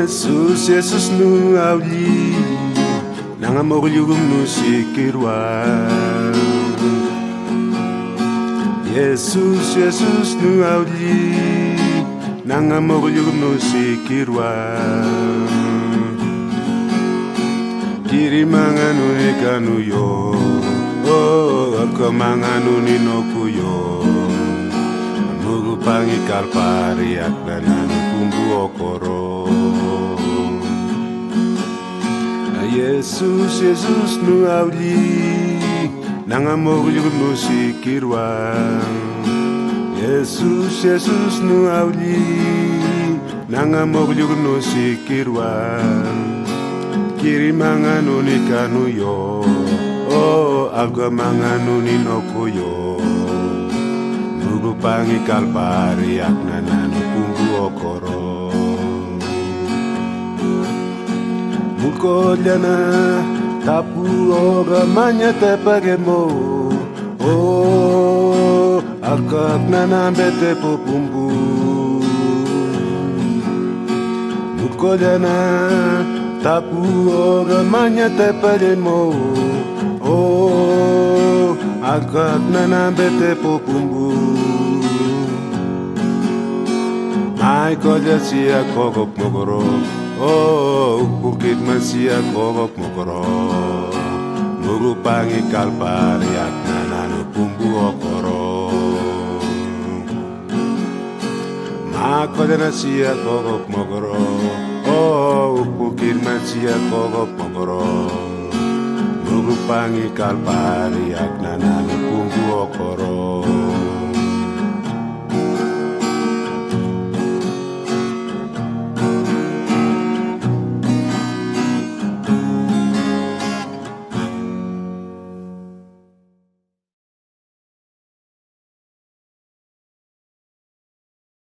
Jesus, Jesus nu auli nanga mogliugum nu sikirwa. Jesus, Jesus nu auli nanga mogliugum nu sikirwa. Kiri manganu ni kanu yo, oh ako manganu ni nokuyo. Mugu pangi kalpari aklananu kumbu okoro. Jesus, Jesus nu auli nanga mogliugum nu sikirwa. Jesus, Jesus nu auli nanga mogliugum nu sikirwa. Kiri manganu ni kanu yo, oh aga manganu ni nokuyo. Mugu pangi kalpari aklananu kumbu okoro. Mukolyana tapu oga manya te pagemo, oh akak nana bete popumbu. Mukolyana tapu oga manya te pagemo, oh akak nana bete popumbu. Mai kolya siya kogok mogoro, oh bukit masia kogok mogoro. Mugu pangi kalpari aknananu kumbu okoro. Ma kolya nasia kogok mogoro, oh bukit masia kogok mogoro. Mugu pangi kalpari aknananu kumbu okoro.